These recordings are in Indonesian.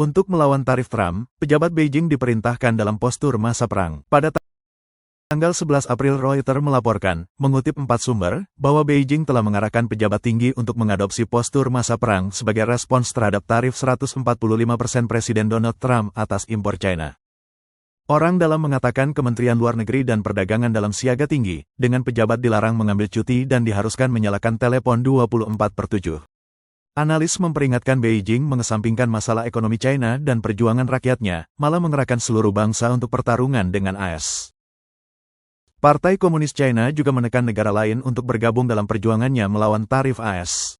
Untuk melawan tarif Trump, pejabat Beijing diperintahkan dalam postur masa perang. Pada tanggal 11 April Reuters melaporkan, mengutip 4 sumber, bahwa Beijing telah mengarahkan pejabat tinggi untuk mengadopsi postur masa perang sebagai respons terhadap tarif 145% Presiden Donald Trump atas impor China. Orang dalam mengatakan Kementerian Luar Negeri dan Perdagangan dalam siaga tinggi, dengan pejabat dilarang mengambil cuti dan diharuskan menyalakan telepon 24/7. Analis memperingatkan Beijing mengesampingkan masalah ekonomi China dan perjuangan rakyatnya, malah mengerahkan seluruh bangsa untuk pertarungan dengan AS. Partai Komunis China juga menekan negara lain untuk bergabung dalam perjuangannya melawan tarif AS.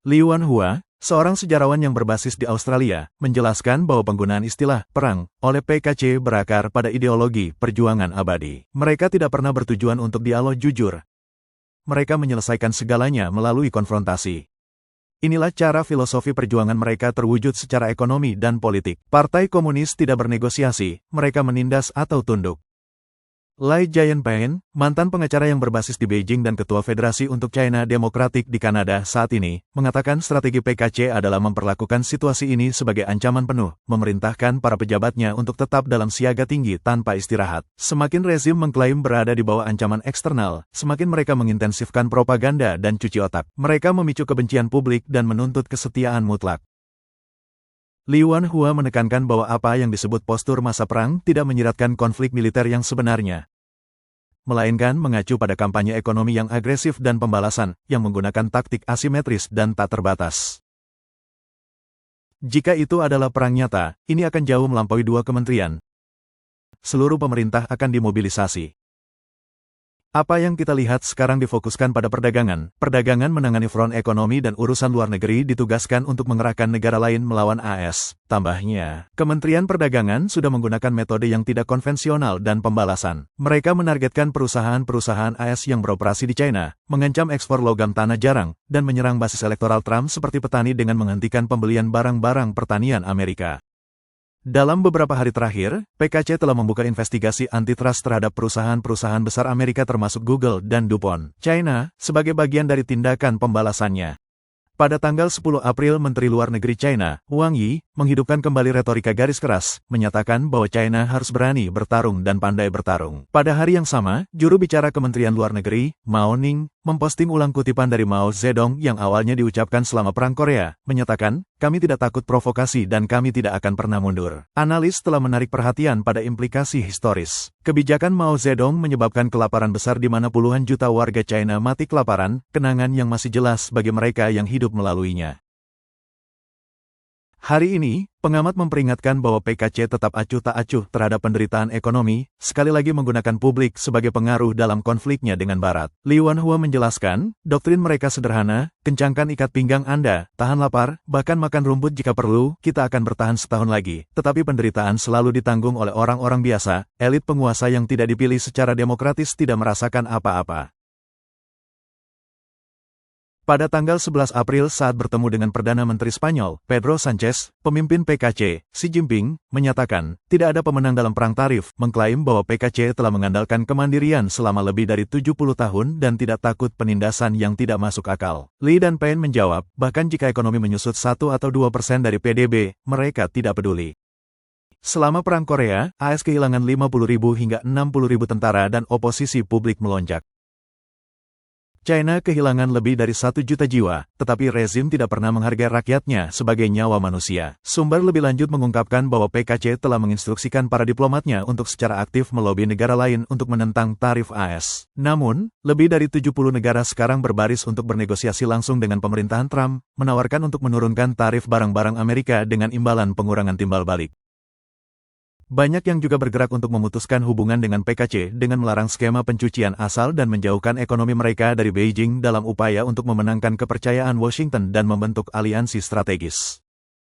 Liu Wanhua, seorang sejarawan yang berbasis di Australia, menjelaskan bahwa penggunaan istilah perang oleh PKC berakar pada ideologi perjuangan abadi. Mereka tidak pernah bertujuan untuk dialog jujur. Mereka menyelesaikan segalanya melalui konfrontasi. Inilah cara filosofi perjuangan mereka terwujud secara ekonomi dan politik. Partai Komunis tidak bernegosiasi, mereka menindas atau tunduk. Lai Jianpeng, mantan pengacara yang berbasis di Beijing dan Ketua Federasi untuk China Democratic di Kanada saat ini, mengatakan strategi PKC adalah memperlakukan situasi ini sebagai ancaman penuh, memerintahkan para pejabatnya untuk tetap dalam siaga tinggi tanpa istirahat. Semakin rezim mengklaim berada di bawah ancaman eksternal, semakin mereka mengintensifkan propaganda dan cuci otak. Mereka memicu kebencian publik dan menuntut kesetiaan mutlak. Liu Wanhua menekankan bahwa apa yang disebut postur masa perang tidak menyiratkan konflik militer yang sebenarnya, melainkan mengacu pada kampanye ekonomi yang agresif dan pembalasan, yang menggunakan taktik asimetris dan tak terbatas. Jika itu adalah perang nyata, ini akan jauh melampaui 2 kementerian. Seluruh pemerintah akan dimobilisasi. Apa yang kita lihat sekarang difokuskan pada perdagangan. Perdagangan menangani front ekonomi dan urusan luar negeri ditugaskan untuk mengerahkan negara lain melawan AS. Tambahnya, Kementerian Perdagangan sudah menggunakan metode yang tidak konvensional dan pembalasan. Mereka menargetkan perusahaan-perusahaan AS yang beroperasi di China, mengancam ekspor logam tanah jarang, dan menyerang basis elektoral Trump seperti petani dengan menghentikan pembelian barang-barang pertanian Amerika. Dalam beberapa hari terakhir, PKC telah membuka investigasi antitrust terhadap perusahaan-perusahaan besar Amerika termasuk Google dan DuPont China, sebagai bagian dari tindakan pembalasannya. Pada tanggal 10 April Menteri Luar Negeri China, Wang Yi, menghidupkan kembali retorika garis keras, menyatakan bahwa China harus berani bertarung dan pandai bertarung. Pada hari yang sama, juru bicara Kementerian Luar Negeri, Mao Ning, memposting ulang kutipan dari Mao Zedong yang awalnya diucapkan selama Perang Korea, menyatakan, "Kami tidak takut provokasi dan kami tidak akan pernah mundur." Analis telah menarik perhatian pada implikasi historis. Kebijakan Mao Zedong menyebabkan kelaparan besar di mana puluhan juta warga China mati kelaparan, kenangan yang masih jelas bagi mereka yang hidup melaluinya. Hari ini, pengamat memperingatkan bahwa PKC tetap acuh tak acuh terhadap penderitaan ekonomi, sekali lagi menggunakan publik sebagai pengaruh dalam konfliknya dengan Barat. Liu Wanhua menjelaskan, doktrin mereka sederhana, kencangkan ikat pinggang Anda, tahan lapar, bahkan makan rumput jika perlu, kita akan bertahan setahun lagi. Tetapi penderitaan selalu ditanggung oleh orang-orang biasa, elit penguasa yang tidak dipilih secara demokratis tidak merasakan apa-apa. Pada tanggal 11 April saat bertemu dengan Perdana Menteri Spanyol, Pedro Sánchez, pemimpin PKC, Xi Jinping, menyatakan, tidak ada pemenang dalam perang tarif, mengklaim bahwa PKC telah mengandalkan kemandirian selama lebih dari 70 tahun dan tidak takut penindasan yang tidak masuk akal. Li dan Pen menjawab, bahkan jika ekonomi menyusut 1 atau 2% dari PDB, mereka tidak peduli. Selama Perang Korea, AS kehilangan 50.000 hingga 60.000 tentara dan oposisi publik melonjak. China kehilangan lebih dari 1 juta jiwa, tetapi rezim tidak pernah menghargai rakyatnya sebagai nyawa manusia. Sumber lebih lanjut mengungkapkan bahwa PKC telah menginstruksikan para diplomatnya untuk secara aktif melobi negara lain untuk menentang tarif AS. Namun, lebih dari 70 negara sekarang berbaris untuk bernegosiasi langsung dengan pemerintahan Trump, menawarkan untuk menurunkan tarif barang-barang Amerika dengan imbalan pengurangan timbal balik. Banyak yang juga bergerak untuk memutuskan hubungan dengan PKC dengan melarang skema pencucian asal dan menjauhkan ekonomi mereka dari Beijing dalam upaya untuk memenangkan kepercayaan Washington dan membentuk aliansi strategis.